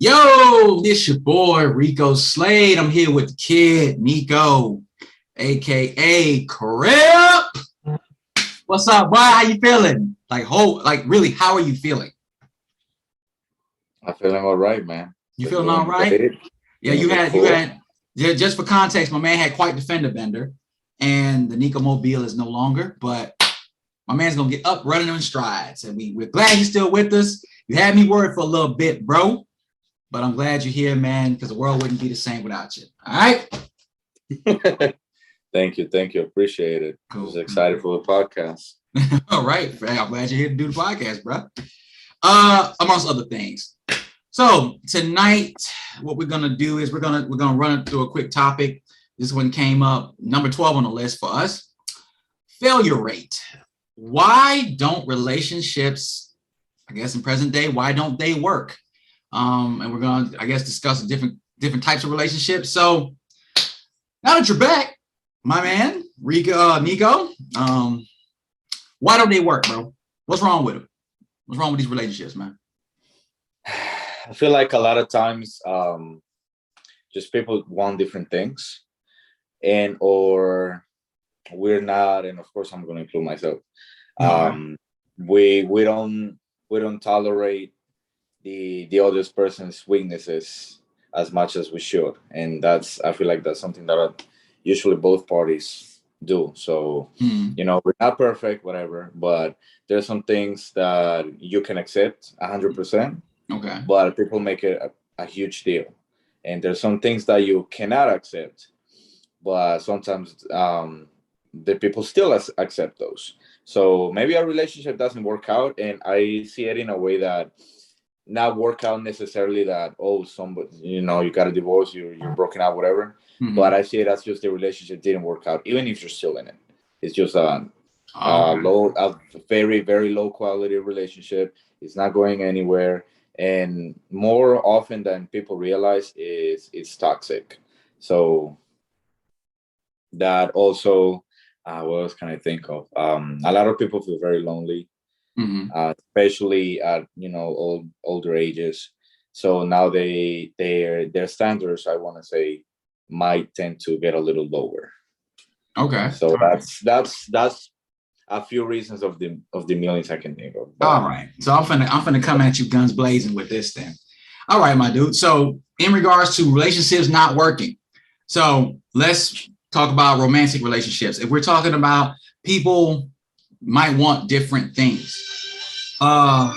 Yo, this your boy Rico Slade. I'm here with the kid Nico, aka Crip. What's up, boy? How you feeling? Really, how are you feeling? I'm feeling all right, man. You Been feeling all doing right? great. Yeah, Things are cool. just for context, my man had quite the fender bender, and the Nico Mobile is no longer, but my man's gonna get up running in strides, and we're glad he's still with us. You had me worried for a little bit, bro. But I'm glad you're here, man, because the world wouldn't be the same without you. All right. Thank you. Thank you. Appreciate it. Just Cool. excited for the podcast. All right. I'm glad you're here to do the podcast, bro. Amongst other things. So tonight, what we're gonna do is we're gonna run through a quick topic. This one came up number 12 on the list for us. Failure rate. Why don't relationships, I guess in present day, why don't they work? And we're gonna, I guess, discuss different types of relationships. So now that you're back, my man, Nico, why don't they work, bro? What's wrong with them? What's wrong with these relationships, man? I feel like a lot of times, just people want different things, and or we're not. And of course, I'm going to include myself. Right. We don't tolerate the other person's weaknesses as much as we should, and I feel like that's something that usually both parties do. So we're not perfect, whatever, but there's some things that you can accept 100%, Okay. but people make it a huge deal, and there's some things that you cannot accept, but sometimes the people still accept those. So maybe a relationship doesn't work out, and I see it in a way that not work out necessarily that, oh, somebody, you got a divorce, you're broken up, whatever. But I see it as just the relationship didn't work out, even if you're still in it. It's just a very, very low quality relationship. It's not going anywhere, and more often than people realize is it's toxic. So that also, what else can I think of? A lot of people feel very lonely, especially at older ages. So now their standards, I want to say, might tend to get a little lower. Okay. So that's a few reasons of the millions I can think of. But, all right. So I'm finna come at you guns blazing with this thing. All right, my dude. So in regards to relationships not working, so let's talk about romantic relationships. If we're talking about people might want different things. Yeah,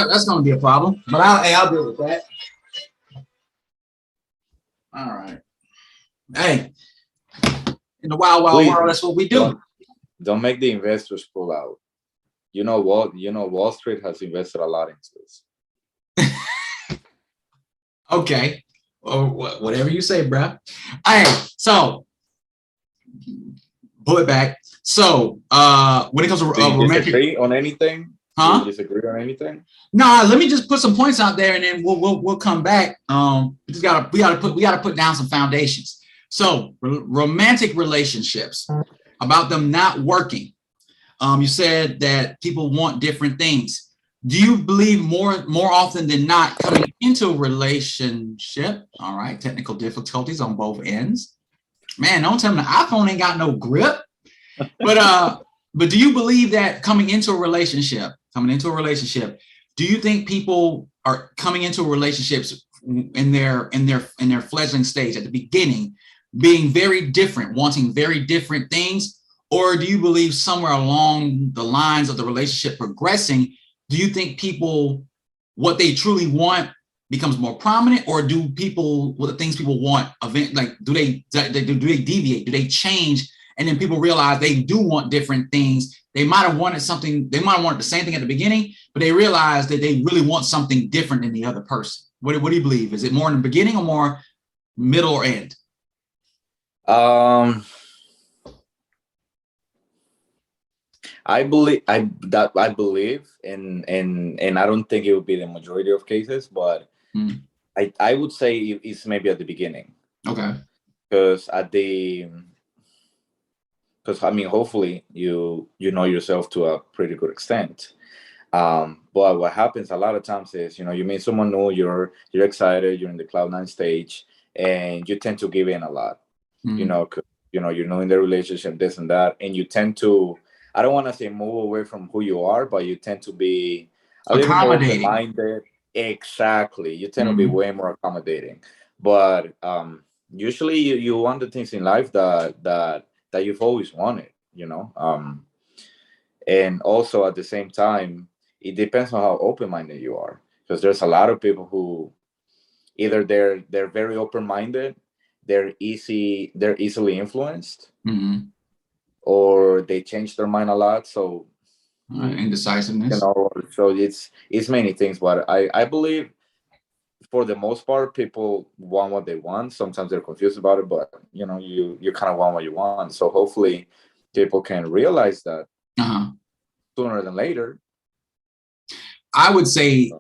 that's gonna be a problem. But I'll deal with that. All right. Hey, in the wild please, world, that's what we do. Don't make the investors pull out. You know what? Wall Street has invested a lot into this. Okay. Or whatever you say, bro. Hey, so pull it back. So when it comes to romantic, disagree on anything? Huh? Do you disagree on anything? No, let me just put some points out there, and then we'll come back. We gotta put down some foundations. So romantic relationships, about them not working. You said that people want different things. Do you believe more often than not coming into a relationship? All right, technical difficulties on both ends. Man, don't tell me the iPhone ain't got no grip. But do you believe that coming into a relationship, do you think people are coming into relationships in their fledgling stage at the beginning, being very different, wanting very different things? Or do you believe somewhere along the lines of the relationship progressing, do you think people, what they truly want becomes more prominent, or do people, what the things people want, do they deviate? Do they change? And then people realize they do want different things. They might have wanted the same thing at the beginning, but they realize that they really want something different than the other person. What do you believe? Is it more in the beginning or more middle or end? I believe and I don't think it would be the majority of cases, but I would say it's maybe at the beginning. Okay. Because I mean, hopefully you know yourself to a pretty good extent. But what happens a lot of times is, you meet someone new, you're excited, you're in the cloud 9 stage, and you tend to give in a lot. Mm. 'Cause, you're knowing the relationship, this and that, and you tend to, I don't want to say move away from who you are, but you tend to be a little bit more Accommodating. open-minded. Exactly. You tend to be Mm. way more accommodating. But usually you want the things in life that you've always wanted, and also at the same time, it depends on how open-minded you are, because there's a lot of people who either they're very open-minded, they're easily influenced, Mm. or they change their mind a lot. So Indecisiveness. so it's many things, but I believe for the most part people want what they want. Sometimes they're confused about it, but you kind of want what you want. So hopefully people can realize that Uh-huh. sooner than later. I would say,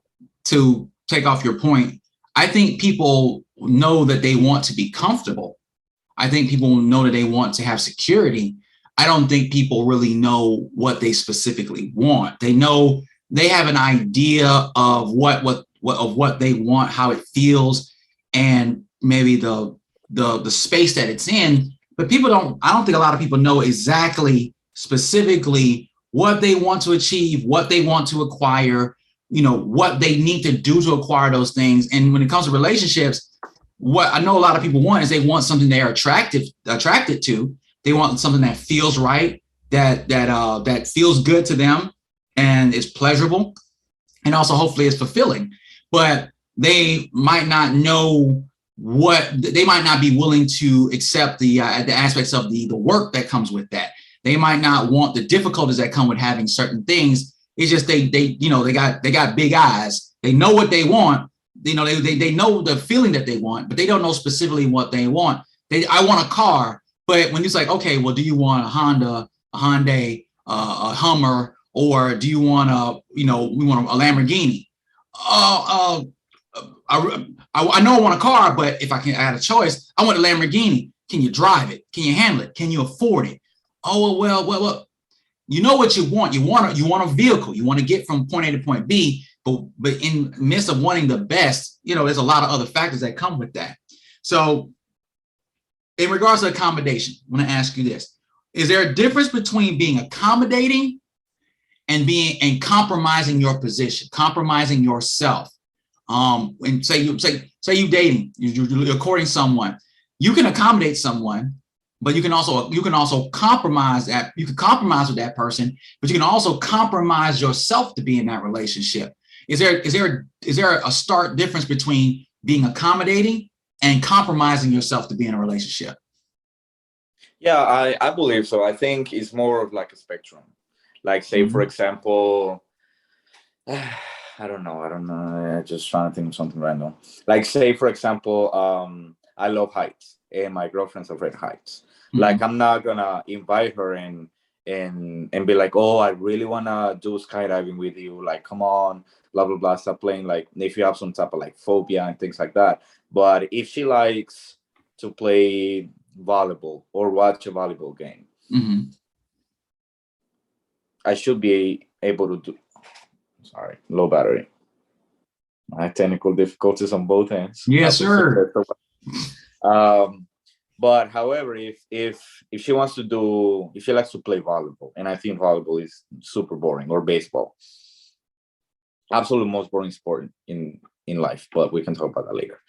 to take off your point, I think people know that they want to be comfortable. I think people know that they want to have security. I don't think people really know what they specifically want. They know they have an idea of what they want, how it feels, and maybe the space that it's in. But people don't. I don't think a lot of people know exactly, specifically what they want to achieve, what they want to acquire, what they need to do to acquire those things. And when it comes to relationships, what I know a lot of people want is they want something they're attracted to. They want something that feels right, that feels good to them, and is pleasurable, and also hopefully is fulfilling. But they might not know they might not be willing to accept the aspects of the work that comes with that. They might not want the difficulties that come with having certain things. It's just they got big eyes. They know what they want. They know the feeling that they want, but they don't know specifically what they want. I want a car, but when it's like, okay, well, do you want a Honda, a Hyundai, a Hummer, or do you want we want a Lamborghini? Uh, I know I want a car, but if I had a choice, I want a Lamborghini. Can you drive it? Can you handle it? Can you afford it? Oh, well, you know what you want. You want a vehicle. You want to get from point A to point B, but in the midst of wanting the best, there's a lot of other factors that come with that. So in regards to accommodation, I want to ask you this. Is there a difference between being accommodating and compromising your position, compromising yourself? And say you dating, you're courting someone, you can accommodate someone, but you can also compromise that. You can compromise with that person, but you can also compromise yourself to be in that relationship. Is there a stark difference between being accommodating and compromising yourself to be in a relationship? Yeah, I believe so. I think it's more of like a spectrum. Like, say, for example, I don't know. I'm just trying to think of something random. Like, say, for example, I love heights, and my girlfriend's afraid of heights. Like, I'm not gonna invite her and be like, oh, I really wanna do skydiving with you. Like, come on, blah blah blah. Stop playing. Like, if you have some type of like phobia and things like that. But if she likes to play volleyball or watch a volleyball game, I should be able to do. Sorry, low battery. I have technical difficulties on both ends. Yes, sir. But however, if she wants to do, if she likes to play volleyball, and I think volleyball is super boring, or baseball, absolute most boring sport in life. But we can talk about that later.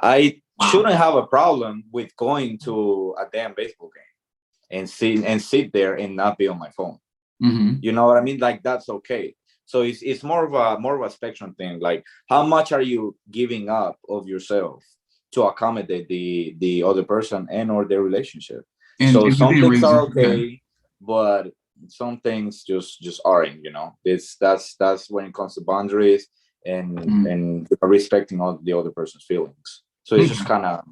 I shouldn't have a problem with going to a damn baseball game and sit there and not be on my phone. You know what I mean? Like, that's okay. So it's more of a spectrum thing. Like, how much are you giving up of yourself to accommodate the other person and or their relationship? So some things are okay, but some things just aren't. That's when it comes to boundaries and respecting all the other person's feelings. So it's just kind of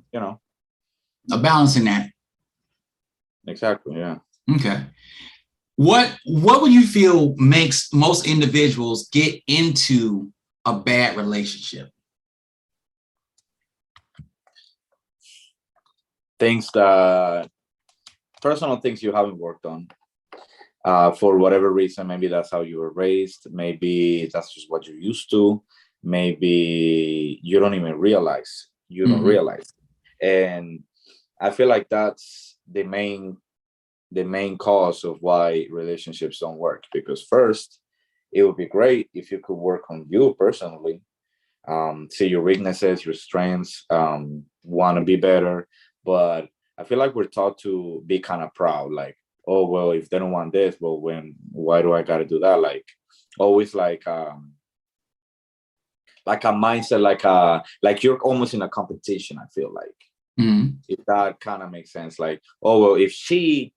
a balancing act. Exactly. Yeah. Okay. What would you feel makes most individuals get into a bad relationship? Things that personal things you haven't worked on. for whatever reason. Maybe that's how you were raised. Maybe that's just what you're used to. Maybe you don't even realize. You don't realize. And I feel like that's the main cause of why relationships don't work. Because first, it would be great if you could work on you personally, see your weaknesses, your strengths, want to be better. But I feel like we're taught to be kind of proud, like, oh well, if they don't want this, well, why do I got to do that? Like always like a mindset, like you're almost in a competition. I feel like, if that kind of makes sense, like, oh well, if she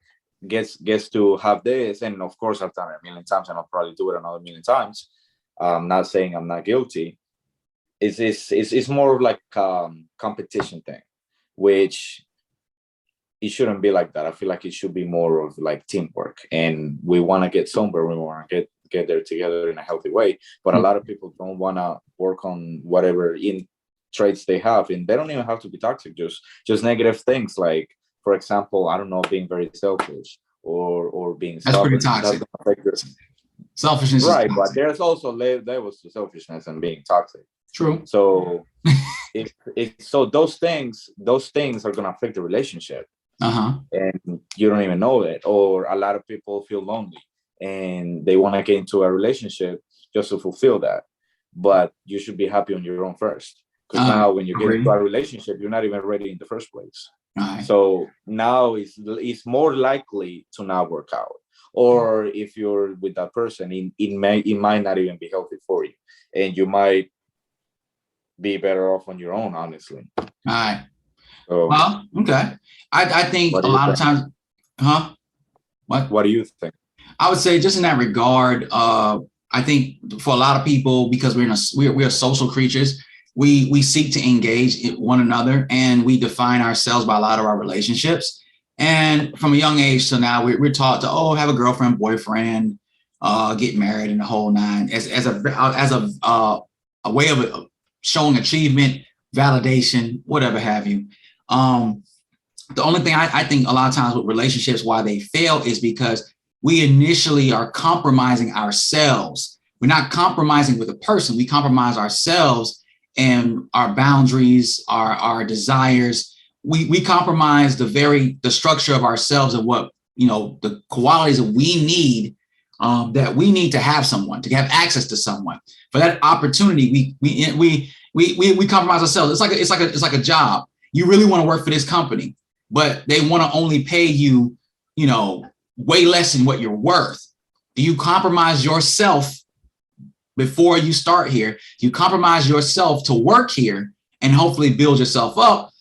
gets to have this, and of course I've done it a million times and I'll probably do it another million times. Not saying I'm not guilty. It's more of like competition thing, which it shouldn't be like that. I feel like it should be more of like teamwork, and we want to get somewhere. We want to get there together in a healthy way. But a lot of people don't want to work on whatever in traits they have, and they don't even have to be toxic. Just negative things, like, for example, I don't know, being very selfish or being that's pretty stubborn. toxic. Selfishness, right? But there's also levels to selfishness and being toxic. True. So so those things are gonna affect the relationship. And you don't even know it. Or a lot of people feel lonely and they want to get into a relationship just to fulfill that. But you should be happy on your own first. Because now when you get into a relationship, you're not even ready in the first place. So now it's more likely to not work out. Or if you're with that person, it might not even be healthy for you. And you might be better off on your own, honestly. All right. Well, okay. I think a lot of times, What do you think? I would say just in that regard, I think for a lot of people, because we're social creatures, we seek to engage one another, and we define ourselves by a lot of our relationships. And from a young age to now, we're taught to have a girlfriend, boyfriend, get married, and the whole nine as a way of showing achievement, validation, whatever have you. The only thing I think a lot of times with relationships, why they fail, is because we initially are compromising ourselves. We're not compromising with a person. We compromise ourselves and our boundaries, our desires. We compromise the structure of ourselves and what, the qualities that we need, to have someone, to have access to someone. For that opportunity, we compromise ourselves. It's like a job. You really want to work for this company, but they want to only pay you, way less than what you're worth. Do you compromise yourself before you start here? Do you compromise yourself to work here and hopefully build yourself up?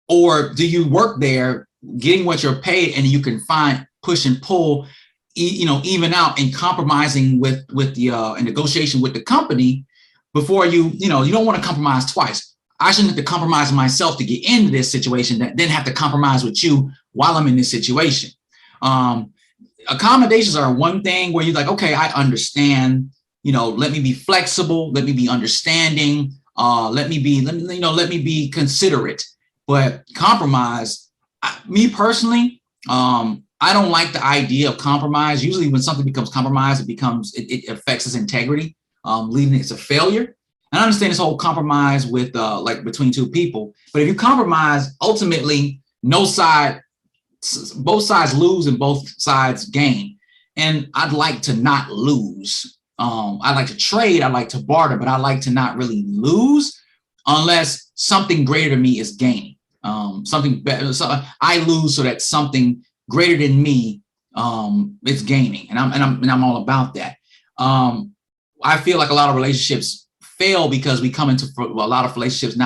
Or do you work there getting what you're paid, and you can find, push and pull, even out, and compromising with the in negotiation with the company before you don't want to compromise twice. I shouldn't have to compromise myself to get into this situation, that then have to compromise with you while I'm in this situation. Accommodations are one thing where you're like, okay, I understand, let me be flexible, let me be understanding, let me be considerate. But compromise, me personally, I don't like the idea of compromise. Usually when something becomes compromised, it affects its integrity, leading it to failure. And I understand this whole compromise with like between two people, but if you compromise, ultimately both sides lose and both sides gain. And I'd like to not lose. I like to trade, I like to barter, but I like to not really lose unless something greater than me is gaining. Something better. So I lose so that something greater than me is gaining, and I'm all about that. I feel like a lot of relationships fail because we come into a lot of relationships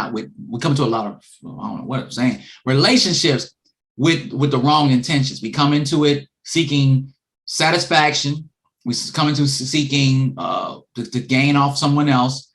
relationships with the wrong intentions. We come into it seeking satisfaction. We come into seeking to gain off someone else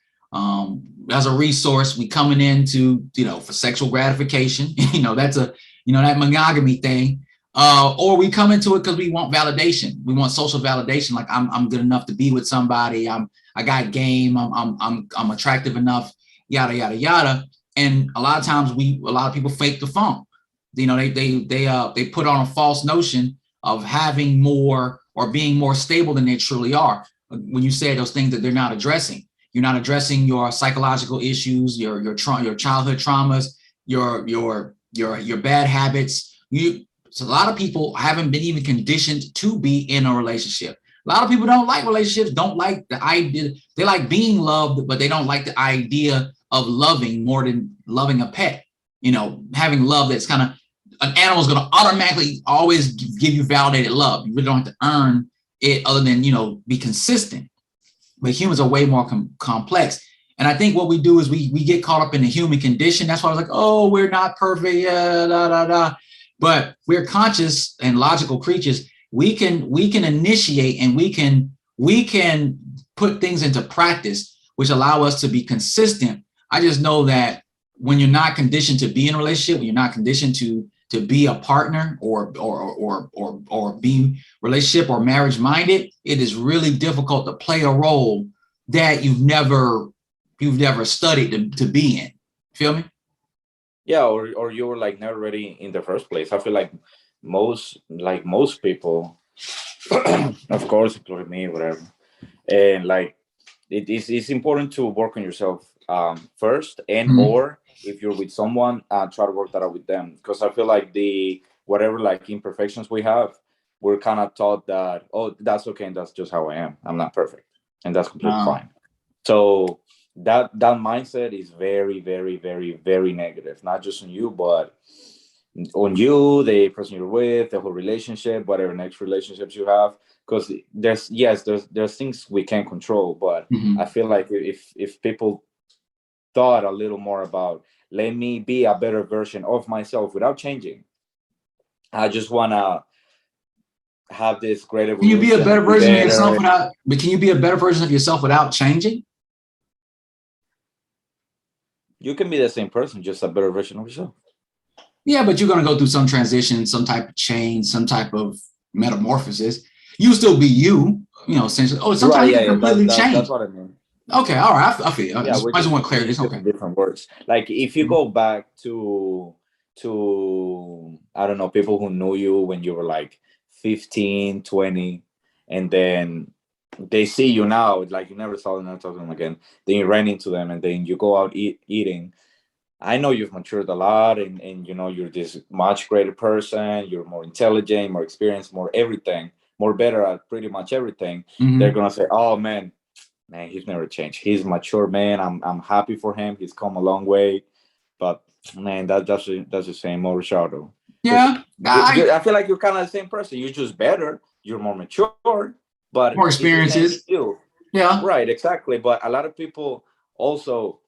as a resource. We coming into for sexual gratification. That's that monogamy thing. Or we come into it because we want validation. We want social validation. Like I'm good enough to be with somebody. I got game. I'm attractive enough. Yada yada yada. And a lot of times a lot of people fake the funk. They put on a false notion of having more or being more stable than they truly are. When you say those things that they're not addressing, you're not addressing your psychological issues, your childhood traumas, your bad habits. So a lot of people haven't been even conditioned to be in a relationship. A lot of people don't like relationships, don't like the idea. They like being loved, but they don't like the idea of loving more than loving a pet. Having love that's kind of, an animal is going to automatically always give you validated love. You really don't have to earn it other than, be consistent. But humans are way more complex. And I think what we do is we get caught up in the human condition. That's why I was like, oh, we're not perfect. Yeah, da, da, da. But we're conscious and logical creatures. We can initiate and we can put things into practice, which allow us to be consistent. I just know that when you're not conditioned to be in a relationship, when you're not conditioned to be a partner or be relationship or marriage minded, it is really difficult to play a role that you've never studied to be in. Feel me? Yeah, or you were like never ready in the first place. I feel like most people, of course, including me, whatever, and like it's important to work on yourself first, and or if you're with someone, try to work that out with them, because I feel like the whatever like imperfections we have, we're kind of taught that, oh, that's okay, and that's just how I am. I'm not perfect, and that's completely fine. So that mindset is very, very, very, very negative, not just on you, but on you, the person you're with, the whole relationship, whatever next relationships you have. Because there's things we can't control, but I feel like if people thought a little more about, let me be a better version of myself without changing. I just want to have this great evolution. Can you be a better version of yourself can you be a better version of yourself without changing? You can be the same person, just a better version of yourself. Yeah, but you're going to go through some transition, some type of change, some type of metamorphosis. You still be you, essentially. Oh, sometimes you can completely change. That's what I mean. Okay, all right, I feel you. Yeah, I just want clarity. Okay. Different words. Like if you go back to I don't know, people who knew you when you were like 15, 20, and then they see you now, like you never saw them, never talk to them again. Then you ran into them, and then you go out eating. I know you've matured a lot, and you're this much greater person. You're more intelligent, more experienced, more everything, more better at pretty much everything. They're gonna say, "Oh man, he's never changed. He's a mature man. I'm happy for him. He's come a long way." But man, that's the same old shadow. Yeah, I feel like you're kind of the same person. You're just better. You're more mature, but more experiences. You. Yeah, right, exactly. But a lot of people also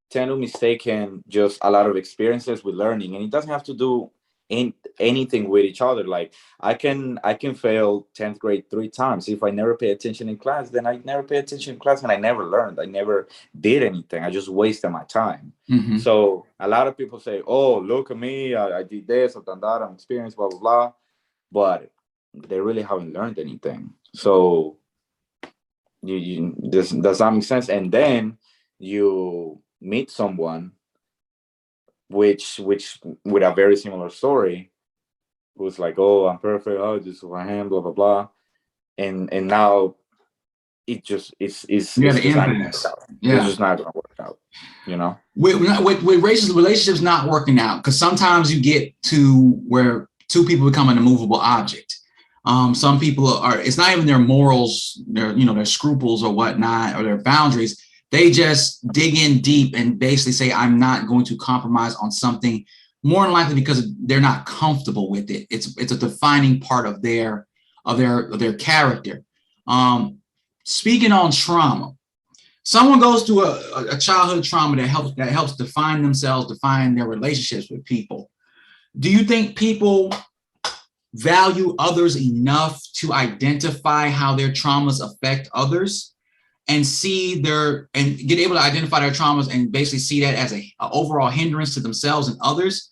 tend to mistaken just a lot of experiences with learning, and it doesn't have to do anything with each other. Like I can fail 10th grade 3 times. If I never pay attention in class, then I never pay attention in class, and I never learned. I never did anything. I just wasted my time. So a lot of people say, oh, look at me, I did this, I've done that, I'm experienced, blah blah blah, but they really haven't learned anything. So does that make sense? And then you meet someone which with a very similar story, who's like, oh, I'm perfect, oh, this is who I am, blah blah blah, and now it's just not gonna work out. It's just not gonna work out, with relationships not working out, because sometimes you get to where two people become an immovable object. Some people it's not even their morals, their scruples or whatnot, or their boundaries. They just dig in deep and basically say, I'm not going to compromise on something, more than likely because they're not comfortable with it. It's a defining part of their character. Speaking on trauma, someone goes through a childhood trauma that helps define themselves, define their relationships with people. Do you think people value others enough to identify how their traumas affect others? And get able to identify their traumas and basically see that as a overall hindrance to themselves and others?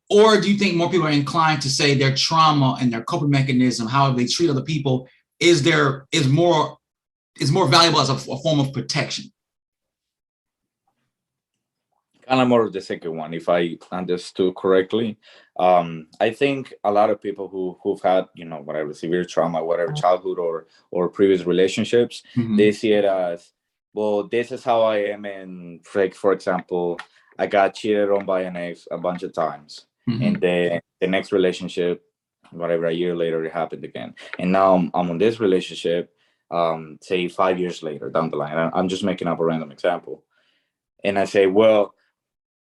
Or do you think more people are inclined to say their trauma and their coping mechanism, how they treat other people, is more valuable as a form of protection? kind of more of the second one, if I understood correctly. I think a lot of people who've had, whatever severe trauma, whatever childhood or previous relationships, they see it as, well, this is how I am. And for example, I got cheated on by an ex a bunch of times, and then the next relationship, whatever, a year later, it happened again, and now I'm on this relationship. Say 5 years later down the line, I'm just making up a random example, and I say, well,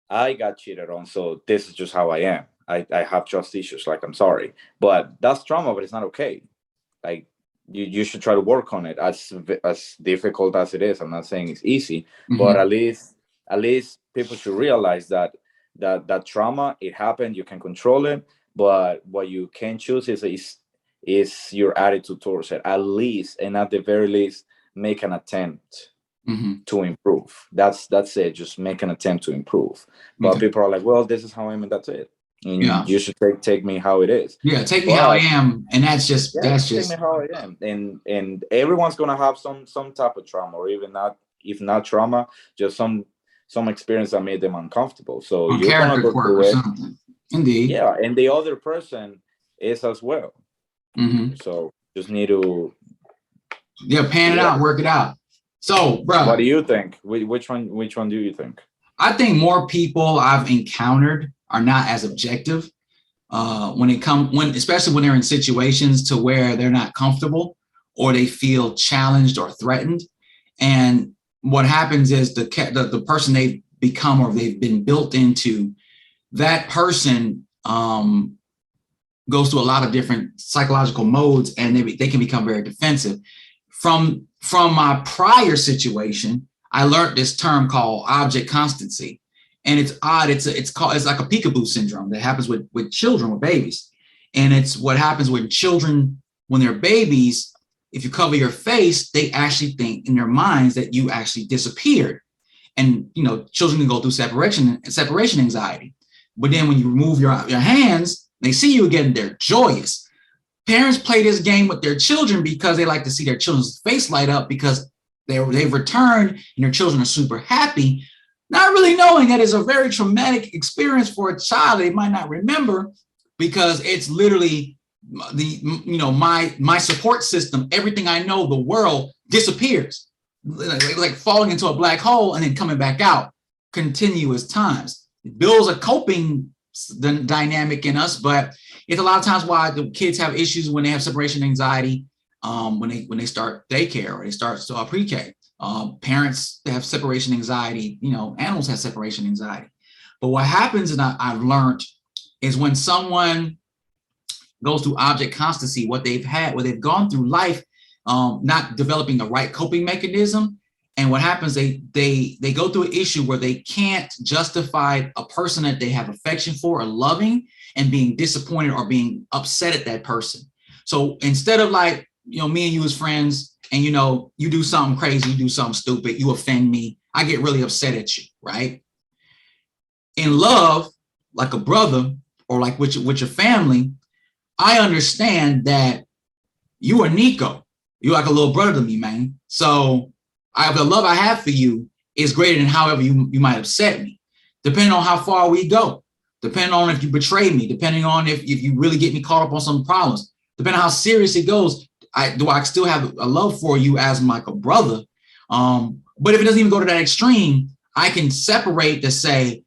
I got cheated on, so this is just how I am. I have trust issues. Like, I'm sorry, but that's trauma, but it's not okay. Like, you should try to work on it. As difficult as it is, I'm not saying it's easy, but at least people should realize that trauma, it happened. You can control it, but what you can choose is your attitude towards it. At least, and at the very least, make an attempt to improve. That's it. Just make an attempt to improve. But people are like, well, this is how I am, and that's it. And you should take me how it is. Yeah, take me how I am, and that's just take me how I am. And everyone's gonna have some type of trauma, or even not, if not trauma, just some experience that made them uncomfortable. So you're gonna go through it. Indeed. Yeah, and the other person is as well. So just need to pan it out, work it out. So, bro, what do you think? Which one do you think? I think more people I've encountered are not as objective especially when they're in situations to where they're not comfortable or they feel challenged or threatened. And what happens is the person they've become or they've been built into, that person goes through a lot of different psychological modes, and they can become very defensive. From my prior situation, I learned this term called object constancy, and it's odd. It's like a peekaboo syndrome that happens with children, with babies, and it's what happens with children when they're babies. If you cover your face, they actually think in their minds that you actually disappeared, and children can go through separation anxiety. But then when you remove your hands, they see you again, they're joyous. Parents play this game with their children because they like to see their children's face light up because they've returned and their children are super happy, not really knowing that it's a very traumatic experience for a child they might not remember, because it's literally my support system, everything I know, the world disappears, like falling into a black hole and then coming back out continuous times. It builds a coping dynamic in us, but it's a lot of times why the kids have issues when they have separation anxiety, when they start daycare or they start pre-K. Parents have separation anxiety. Animals have separation anxiety. But what happens, and I've learned, is when someone goes through object constancy, what they've gone through life, not developing the right coping mechanism. And what happens, they go through an issue where they can't justify a person that they have affection for or loving, and being disappointed or being upset at that person. So instead of like, me and you as friends, and you do something crazy, you do something stupid, you offend me, I get really upset at you, right? In love, like a brother or like with your family, I understand that you are Nico. You're like a little brother to me, man. So the love I have for you is greater than however you might upset me, depending on how far we go, depending on if you betray me, depending on if you really get me caught up on some problems, depending on how serious it goes. I still have a love for you as like a brother. But if it doesn't even go to that extreme, I can separate to say,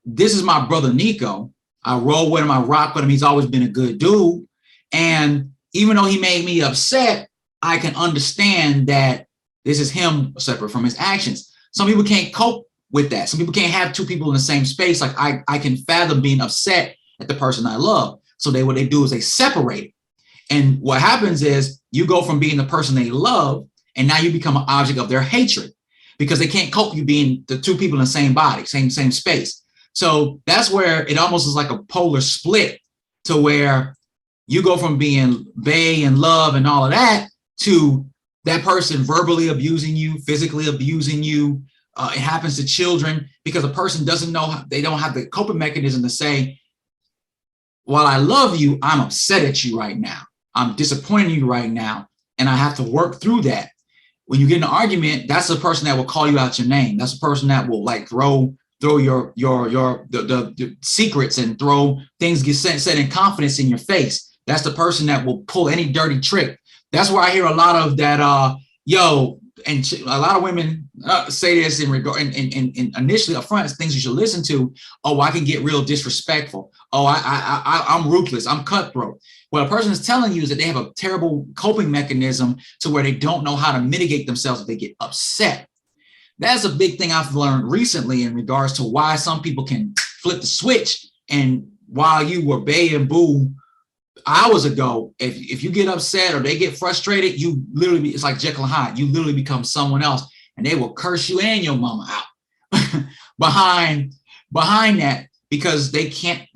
this is my brother Nico. I roll with him, I rock with him. He's always been a good dude. And even though he made me upset, I can understand that this is him separate from his actions. Some people can't cope with that. Some people can't have two people in the same space. Like I can fathom being upset at the person I love. So what they do is they separate it. And what happens is you go from being the person they love, and now you become an object of their hatred, because they can't cope you being the two people in the same body, same space. So that's where it almost is like a polar split, to where you go from being bae and love and all of that to that person verbally abusing you, physically abusing you. It happens to children because a person doesn't know, they don't have the coping mechanism to say, while I love you, I'm upset at you right now. I'm disappointing you right now. And I have to work through that. When you get in an argument, that's the person that will call you out your name. That's the person that will like throw throw the secrets and throw things get said in confidence in your face. That's the person that will pull any dirty trick. That's where I hear a lot of that. And a lot of women say this in regard, and initially up front, things you should listen to. Oh, I can get real disrespectful. Oh, I'm ruthless. I'm cutthroat. What a person is telling you is that they have a terrible coping mechanism to where they don't know how to mitigate themselves if they get upset. That's a big thing I've learned recently in regards to why some people can flip the switch. And while you were bay and boo hours ago, if you get upset or they get frustrated, you literally, it's like Jekyll and Hyde, you literally become someone else, and they will curse you and your mama out behind that, because they can't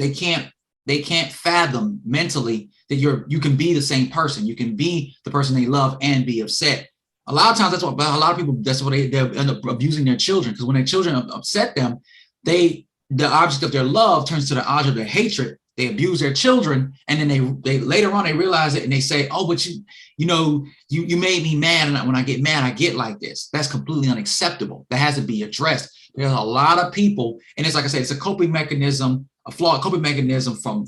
fathom mentally that you can be the same person. You can be the person they love and be upset. A lot of times that's what a lot of people, that's what they end up abusing their children, because when their children upset them, the object of their love turns to the object of their hatred. They abuse their children, and then they later on they realize it, and they say, "Oh, but you made me mad, and when I get mad, I get like this." That's completely unacceptable. That has to be addressed. There's a lot of people, and it's like I said, it's a coping mechanism, a flawed coping mechanism from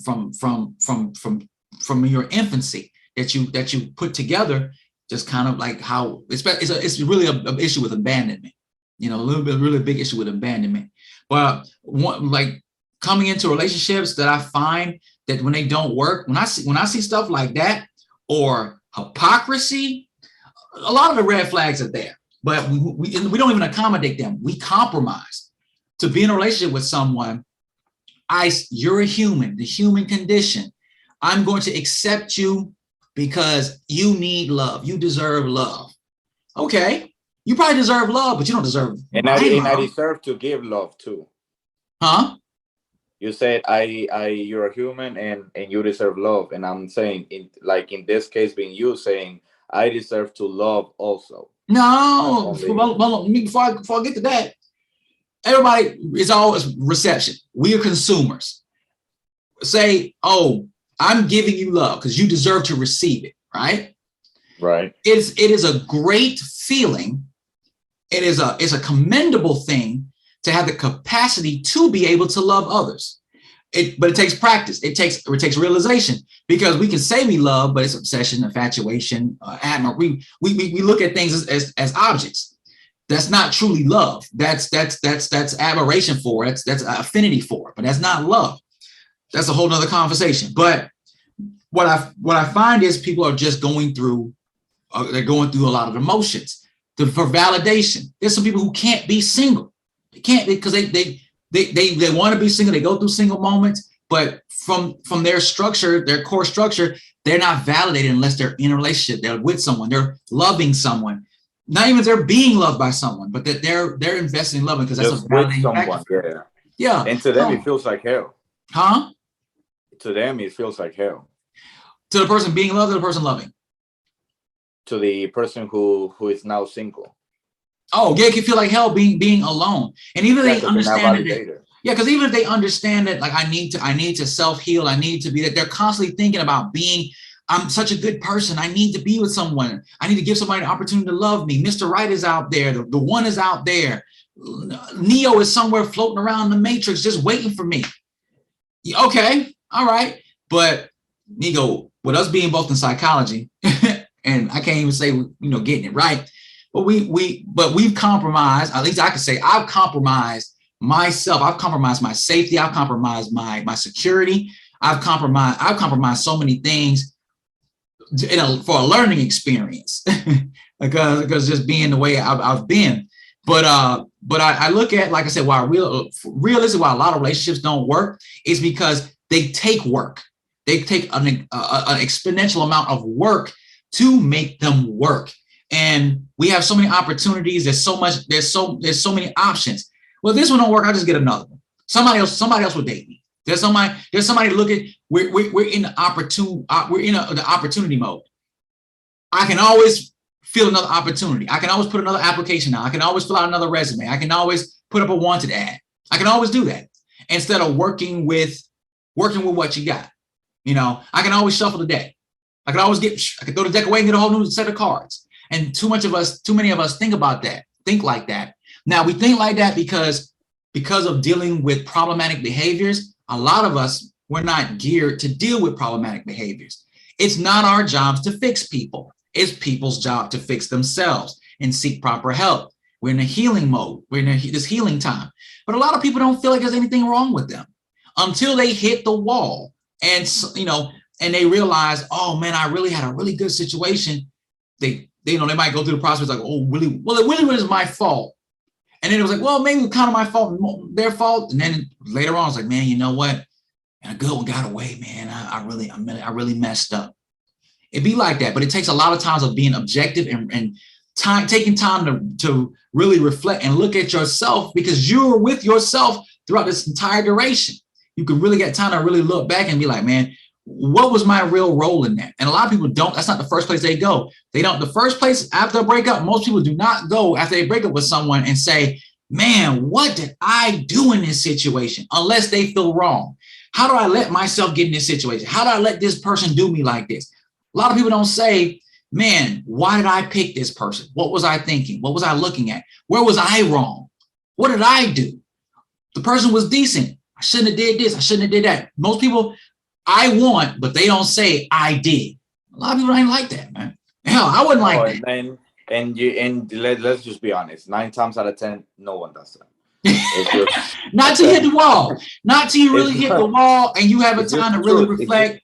your infancy that you put together. Just kind of like how it's really an issue with abandonment, a really big issue with abandonment. But like coming into relationships that I find that when they don't work, when I see stuff like that or hypocrisy, a lot of the red flags are there. But we don't even accommodate them. We compromise to be in a relationship with someone. You're a human, the human condition. I'm going to accept you because you need love. You deserve love. Okay. You probably deserve love, but you don't deserve and I deserve to give love too. Huh? You said you're a human and you deserve love. And I'm saying in this case being you saying I deserve to love also. No, before I get to that, everybody is always reception. We are consumers. Say, oh, I'm giving you love because you deserve to receive it, right? Right. It is a great feeling. It is a commendable thing to have the capacity to be able to love others. But it takes practice. It takes realization, because we can say we love, but it's obsession, infatuation, admiration. We look at things as objects. That's not truly love. That's admiration for it. That's affinity for it, but that's not love. That's a whole nother conversation. But what I find is people are just going through a lot of emotions for validation. There's some people who can't be single. They can't, because they want to be single. They go through single moments, but from their structure, their core structure, they're not validated unless they're in a relationship. They're with someone. They're loving someone. Not even they're being loved by someone, but that they're investing in loving, because that's a validating factor. Yeah. And to them, it feels like hell. Huh? To them, it feels like hell. To the person being loved, or the person loving? To the person who is now single. Oh, yeah, it can feel like hell being alone. And even if they understand it, because even if they understand that, like, I need to self-heal, I need to be that, they're constantly thinking about I'm such a good person. I need to be with someone. I need to give somebody an opportunity to love me. Mr. Right is out there. The one is out there. Neo is somewhere floating around the matrix, just waiting for me. Okay. All right. But Nico, with us being both in psychology, and I can't even say, getting it right, but we've compromised, at least I can say I've compromised myself. I've compromised my safety. I've compromised my security. I've compromised so many things for a learning experience, because just being the way I've been. But I look at, like I said, realistically, why a lot of relationships don't work is because they take work. They take an exponential amount of work to make them work. And we have so many opportunities. There's so many options. Well, this one don't work, I'll just get another one. Somebody else will date me. There's somebody to look at. We're in the opportunity mode. I can always feel another opportunity. I can always put another application out. I can always fill out another resume. I can always put up a wanted ad. I can always do that instead of working with what you got. I can always shuffle the deck. I can throw the deck away and get a whole new set of cards. And too many of us think like that. Now we think like that because because of dealing with problematic behaviors, a lot of us, we're not geared to deal with problematic behaviors. It's not our jobs to fix people. It's people's job to fix themselves and seek proper help. We're in a healing mode. We're in this healing time. But a lot of people don't feel like there's anything wrong with them until they hit the wall and, and they realize, oh man, I really had a really good situation. They might go through the process like, oh, really? Well, it really was my fault. And then it was like, well, maybe it was kind of my fault, their fault. And then later on, it's like, man, you know what? And a good one got away, man. I really messed up. It'd be like that, but it takes a lot of times of being objective and taking time to really reflect and look at yourself, because you're with yourself throughout this entire duration. You can really get time to really look back and be like, man, what was my real role in that? And a lot of people don't. That's not the first place they go. They don't. The first place after a breakup, most people do not go after they break up with someone and say, man, what did I do in this situation? Unless they feel wrong. How do I let myself get in this situation? How do I let this person do me like this? A lot of people don't say, man, why did I pick this person? What was I thinking? What was I looking at? Where was I wrong? What did I do? The person was decent. I shouldn't have did this. I shouldn't have did that. Most people, I want, but they don't say I did. A lot of people ain't like that, man. Hell, I wouldn't like that. And let's just be honest. 9 times out of 10, no one does that. Not till you hit the wall. Not till you really hit the wall and you have a time to really reflect.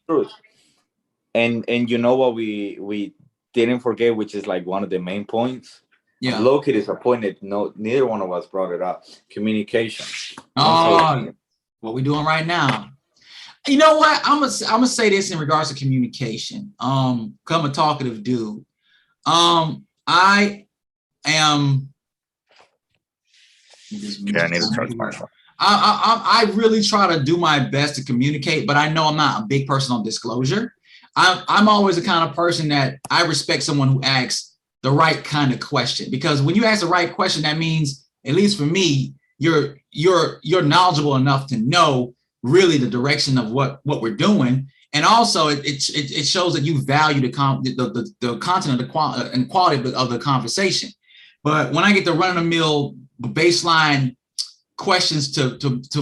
And you know what we didn't forget, which is like one of the main points. Yeah. I'm low-key disappointed. No, neither one of us brought it up. Communication. Oh, what we doing right now? You know what? I'm gonna say this in regards to communication. I'm a talkative dude. I am. Yeah, I need to charge my phone. I really try to do my best to communicate, but I know I'm not a big person on disclosure. I'm always the kind of person that I respect someone who asks the right kind of question, because when you ask the right question, that means, at least for me, you're knowledgeable enough to know really the direction of what we're doing, and also it shows that you value the content of and quality of the conversation. But when I get the run-of-the-mill baseline questions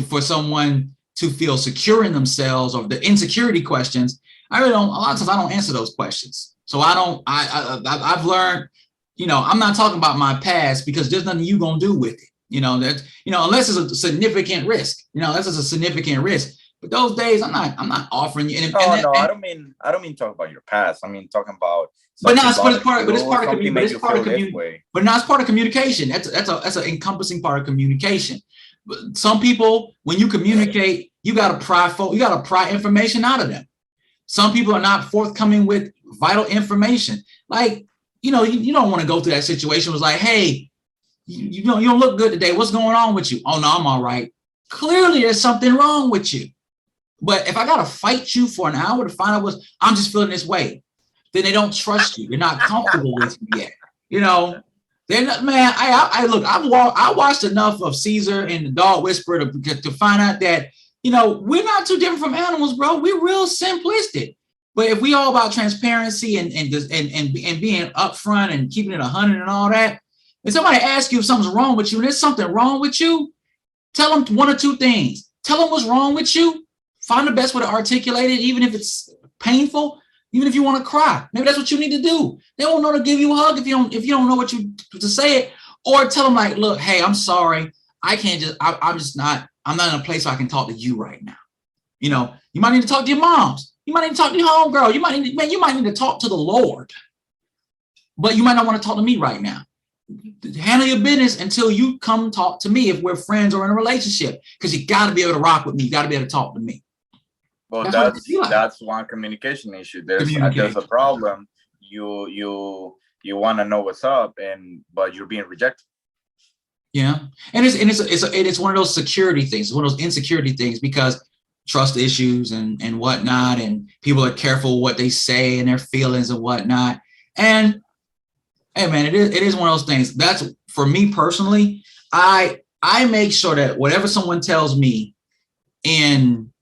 for someone to feel secure in themselves, or the insecurity questions, I really don't. A lot of times I don't answer those questions. So I've learned, I'm not talking about my past, because there's nothing you gonna do with it. Unless it's a significant risk. Unless it's a significant risk. But those days, I'm not offering you. I don't mean talk about your past. I mean talking about. But no, it's part of communication. That's an encompassing part of communication. But some people, when you communicate, you got to pry information out of them. Some people are not forthcoming with vital information. Like, you don't want to go through that situation. It was like, hey, you don't look good today. What's going on with you? Oh no, I'm all right. Clearly there's something wrong with you. But if I got to fight you for an hour to find out I'm just feeling this way, then they don't trust you. You're not comfortable with you yet. They're not, man. I watched enough of Caesar and the Dog Whisperer to find out that, we're not too different from animals, bro. We're real simplistic. But if we all about transparency and being upfront and keeping it 100 and all that, if somebody asks you if something's wrong with you and there's something wrong with you, tell them one or two things. Tell them what's wrong with you. Find the best way to articulate it, even if it's painful, even if you want to cry. Maybe that's what you need to do. They won't know to give you a hug if you don't know what to say it, or tell them like, look, hey, I'm sorry. I'm not in a place where I can talk to you right now. You might need to talk to your moms. You might need to talk to your homegirl. You might need to talk to the Lord, but you might not want to talk to me right now. Handle your business until you come talk to me if we're friends or in a relationship, because you got to be able to rock with me. You got to be able to talk to me. Well, that's one communication issue. There's a problem. You want to know what's up, but you're being rejected. Yeah, and it's one of those security things. It's one of those insecurity things, because trust issues and whatnot, and people are careful what they say and their feelings and whatnot. And hey, man, it is one of those things. That's, for me personally, I make sure that whatever someone tells me in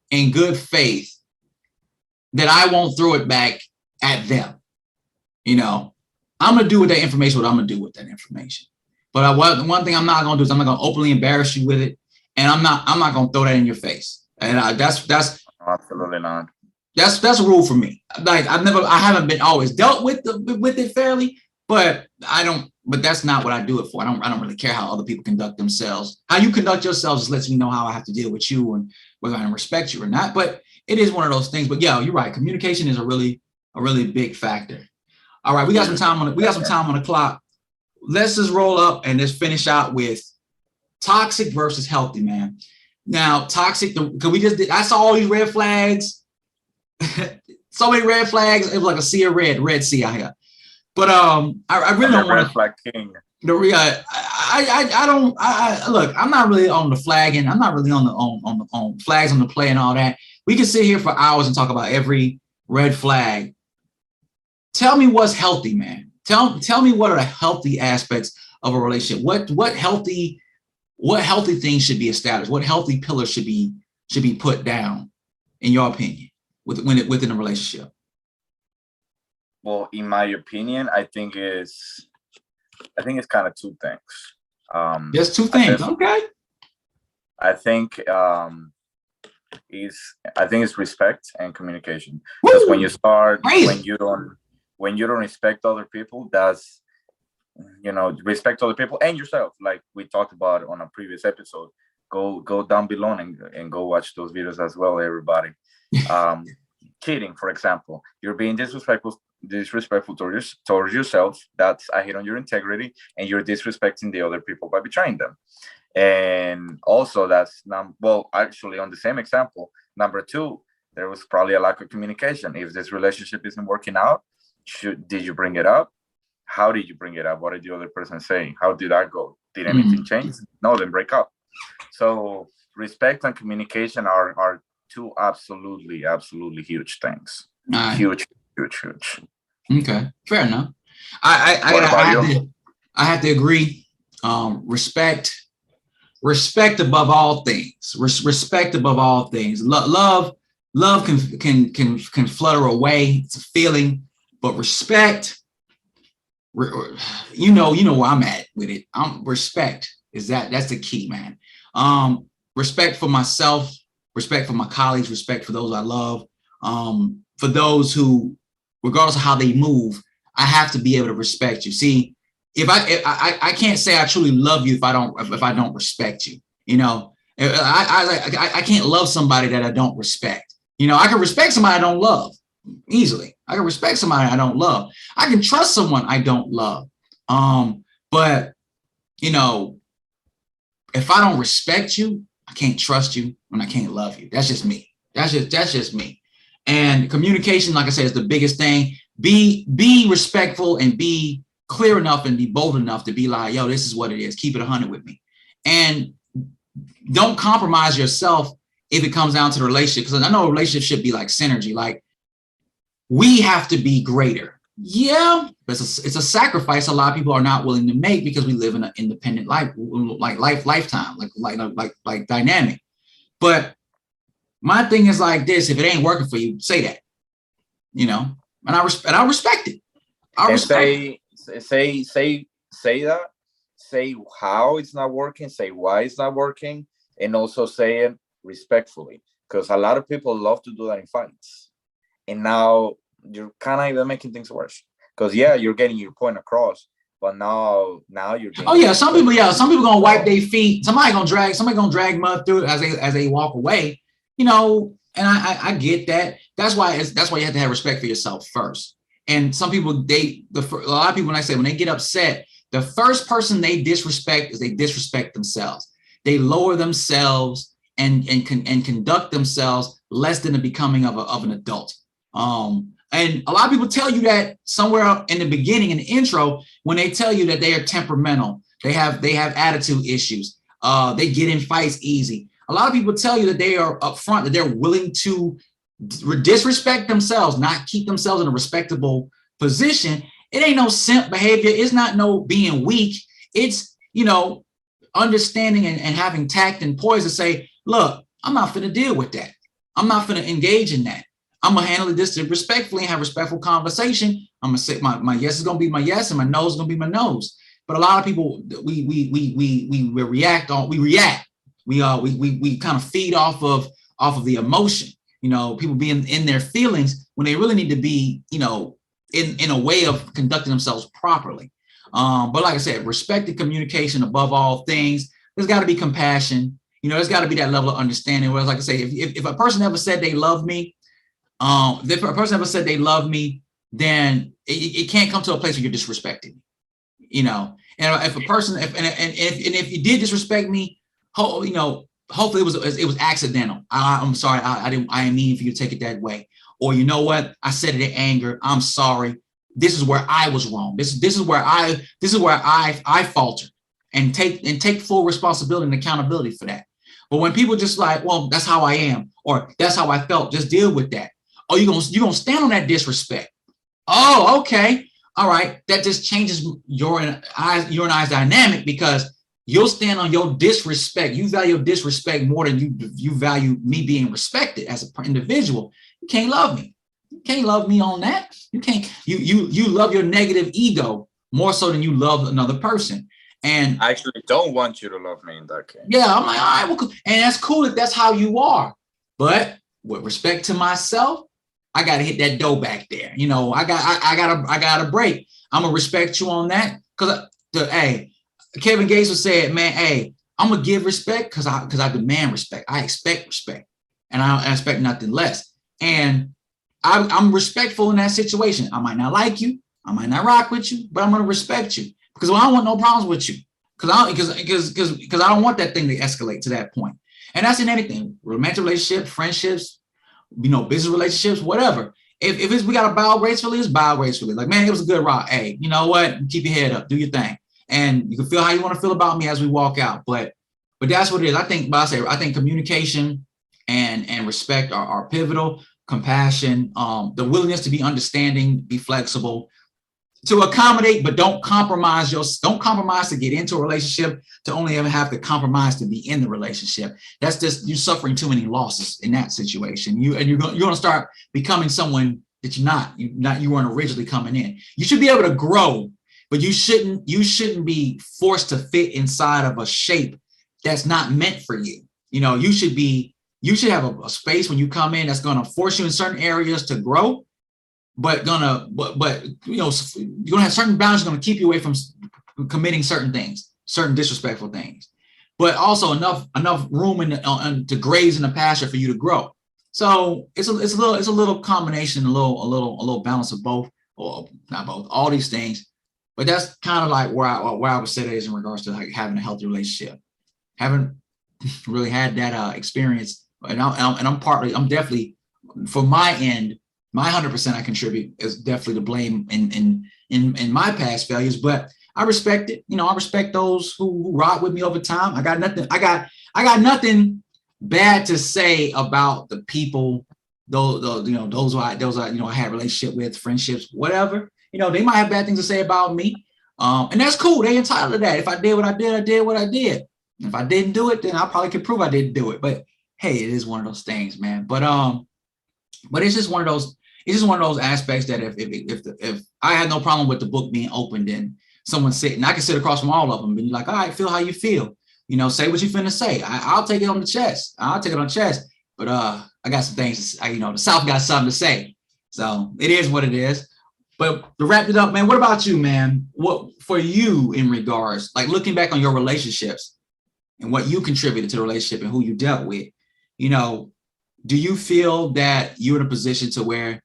good faith, that I won't throw it back at them. I'm gonna do with that information what I'm gonna do with that information. But one thing I'm not gonna do is I'm not gonna openly embarrass you with it, and I'm not gonna throw that in your face. And that's Absolutely not. that's a rule for me. Like I haven't been always dealt with it fairly, but I don't. But that's not what I do it for. I don't really care how other people conduct themselves. How you conduct yourselves just lets me know how I have to deal with you and whether I respect you or not. But it is one of those things. But yeah, you're right. Communication is a really big factor. All right, we got some time on the clock. Let's just roll up and just finish out with toxic versus healthy, man. Now, toxic, because I saw all these red flags. So many red flags. It was like a sea of red sea out here. But I really don't want to. Flag king. I don't. Look. I'm not really on the flagging. I'm not really on the flags on the play and all that. We can sit here for hours and talk about every red flag. Tell me what's healthy, man. Tell me what are the healthy aspects of a relationship. What healthy things should be established? What healthy pillars should be put down, in your opinion, within a relationship? Well, in my opinion, I think it's kind of two things. Just two things, okay. I think it's respect and communication. Because when you don't respect other people, that's respect other people and yourself. Like we talked about on a previous episode. Go down below and go watch those videos as well, everybody. Cheating, for example, you're being disrespectful towards yourself. That's a hit on your integrity, and you're disrespecting the other people by betraying them. And also, that's actually on the same example, number two, there was probably a lack of communication. If this relationship isn't working out, did you bring it up? How did you bring it up? What did the other person say? How did that go? Did anything change? No, then break up. So respect and communication are two absolutely huge things. Huge. Okay, fair enough. I have to agree. Respect above all things. Respect above all things. Love can flutter away. It's a feeling, but respect. You know where I'm at with it. Respect is that's the key, man. Respect for myself. Respect for my colleagues. Respect for those I love. For those who, regardless of how they move, I have to be able to respect you. See, if I can't say I truly love you if I don't respect you. I can't love somebody that I don't respect. I can respect somebody I don't love easily. I can respect somebody I don't love. I can trust someone I don't love. But if I don't respect you, I can't trust you and I can't love you. That's just me. That's just me. And communication, like I said, is the biggest thing. Be respectful and be clear enough and be bold enough to be like, yo, this is what it is. Keep it 100 with me. And don't compromise yourself if it comes down to the relationship. Because I know a relationship should be like synergy. Like, we have to be greater. Yeah, it's a sacrifice a lot of people are not willing to make because we live in an independent lifetime, like dynamic. But my thing is like this: if it ain't working for you, say that, and I respect it. Say that. Say how it's not working. Say why it's not working, and also say it respectfully. Because a lot of people love to do that in fights, and now you're kind of even making things worse. Because you're getting your point across, but now you're. Some people gonna wipe their feet. Somebody gonna drag mud through it as they walk away. And I get that. That's why you have to have respect for yourself first. And some people, a lot of people, when I say when they get upset, the first person they disrespect is they disrespect themselves. They lower themselves and conduct themselves less than the becoming of an adult. And a lot of people tell you that somewhere in the beginning, in the intro, when they tell you that they are temperamental, they have attitude issues, they get in fights easy. A lot of people tell you that they are upfront, that they're willing to disrespect themselves, not keep themselves in a respectable position. It ain't no simp behavior. It's not no being weak. It's, understanding and having tact and poise to say, look, I'm not finna deal with that. I'm not finna engage in that. I'm gonna handle this respectfully and have respectful conversation. I'm gonna say my yes is gonna be my yes and my no is gonna be my no's. But a lot of people, we react. We kind of feed off of the emotion. You know, people being in their feelings when they really need to be, you know, in a way of conducting themselves properly. But like I said, respect and communication above all things. There's got to be compassion. You know, there's got to be that level of understanding. Whereas, like I say, if a person ever said they love me, if a person ever said they love me, then it can't come to a place where you're disrespecting me. You know, and if a person, if you did disrespect me, you know, hopefully it was accidental. I'm sorry, I didn't mean for you to take it that way. Or you know what, I said it in anger. I'm sorry. This is where I was wrong. This is where I faltered, and take full responsibility and accountability for that. But when people just like, well, that's how I am, or that's how I felt, just deal with that. Oh, you're gonna stand on that disrespect. Oh, okay. All right. That just changes your and I's dynamic, because you'll stand on your disrespect. You value disrespect more than you value me being respected as an individual. You can't love me. You can't love me on that. You can't. You love your negative ego more so than you love another person. And I actually don't want you to love me in that case. yeah, I'm like, all right, well, and that's cool if that's how you are. But with respect to myself, I gotta hit that dough back there. You know, I gotta break. I'm gonna respect you on that, because hey, Kevin Gates was said, man, hey, I'm gonna give respect because I demand respect. I expect respect, and I expect nothing less. And I'm respectful in that situation. I might not like you, I might not rock with you, but I'm gonna respect you, because I don't want no problems with you. Because I don't want that thing to escalate to that point. And that's in anything: romantic relationships, friendships, you know, business relationships, whatever. If we got to bow gracefully, it's bow gracefully. Like, man, it was a good ride. Hey, you know what? Keep your head up, do your thing, and you can feel how you want to feel about me as we walk out. But that's what it is. I think communication and respect are pivotal. Compassion, the willingness to be understanding, be flexible, to accommodate, but don't compromise to get into a relationship, to only ever have to compromise to be in the relationship. That's just, you're suffering too many losses in that situation. You're going to start becoming someone that you weren't originally coming in. You should be able to grow, but you shouldn't be forced to fit inside of a shape that's not meant for you. You know, you should have a space when you come in that's going to force you in certain areas to grow, but you know, you're gonna have certain boundaries going to keep you away from committing certain things, certain disrespectful things, but also enough room to graze in the pasture for you to grow. So it's a little combination, a little balance of both, or not both, all these things. But that's kind of like where I would say that is in regards to like having a healthy relationship. Haven't really had that experience, and I'm definitely, for my end, my 100% I contribute is definitely to blame in my past failures. But I respect it. You know, I respect those who rock with me over time. I got nothing bad to say about the people, those I had relationship with, friendships, whatever. You know, they might have bad things to say about me, and that's cool. They entitled to that. If I did what I did, I did what I did. If I didn't do it, then I probably could prove I didn't do it. But hey, it is one of those things, man. But it's just one of those. It's just one of those aspects that if I had no problem with the book being opened and someone sitting, I can sit across from all of them and be like, all right, feel how you feel. You know, say what you finna say. I'll take it on the chest. But I got some things. The South got something to say. So it is what it is. But to wrap it up, man, what about you, man? What for you in regards, like looking back on your relationships and what you contributed to the relationship and who you dealt with, you know, do you feel that you're in a position to where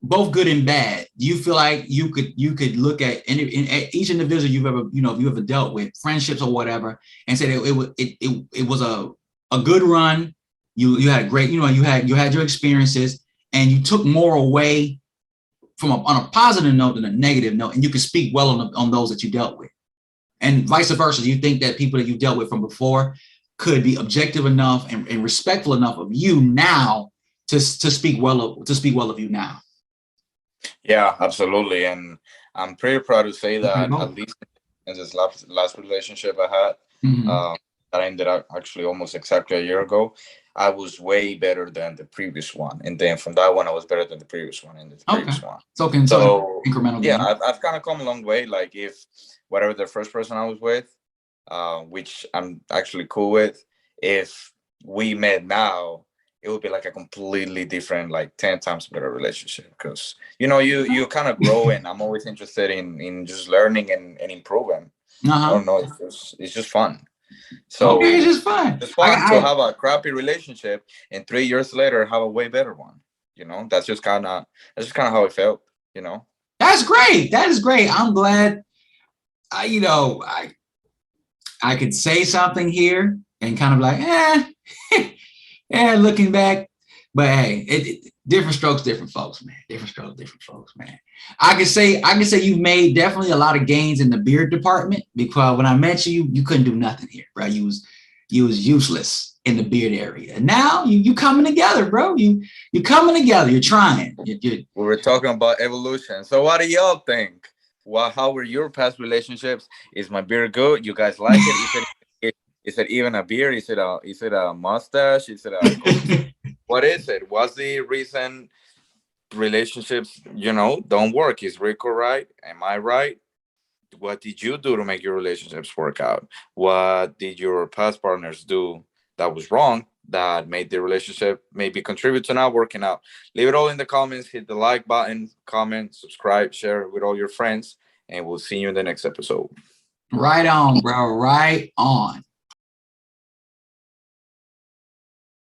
both good and bad, do you feel like you could look at each individual you've ever dealt with, friendships or whatever, and say that it was a good run, you had a great, you had your experiences, and you took more away on a positive note than a negative note, and you can speak well on those that you dealt with, and vice versa? Do you think that people that you dealt with from before could be objective enough and respectful enough of you now to speak well of you now? Yeah, absolutely. And I'm pretty proud to say that at least in this last relationship I had, Mm-hmm. that ended up actually almost exactly a year ago, I was way better than the previous one, and then from that one, I was better than the previous one and the Okay. previous one. So So incremental yeah, gain. I've kind of come a long way. Like if whatever the first person I was with, which I'm actually cool with, if we met now, it would be like a completely different, like 10 times better relationship. Because you kind of grow, and I'm always interested in just learning and improving. I Uh-huh. don't know, it's just fun. Okay, it's So just fun. it's fun to have a crappy relationship and 3 years later have a way better one. That's just kind of how it felt. You know. That's great. That is great. I'm glad. I could say something here and kind of like, looking back. But hey, different strokes, different folks, man. Different strokes, different folks, man. I can say you've made definitely a lot of gains in the beard department, because when I met you, you couldn't do nothing here, bro. You was useless in the beard area. And now you coming together, bro. You coming together. You're trying. We were talking about evolution. So what do y'all think? How were your past relationships? Is my beard good? You guys like it? Is it even a beard? Is it a mustache? Is it a what is it? What's the reason relationships don't work? Is Rico right? Am I right? What did you do to make your relationships work out? What did your past partners do that was wrong, that made the relationship maybe contribute to not working out? Leave it all in the comments. Hit the like button, comment, subscribe, share it with all your friends, and we'll see you in the next episode. Right on, bro. Right on.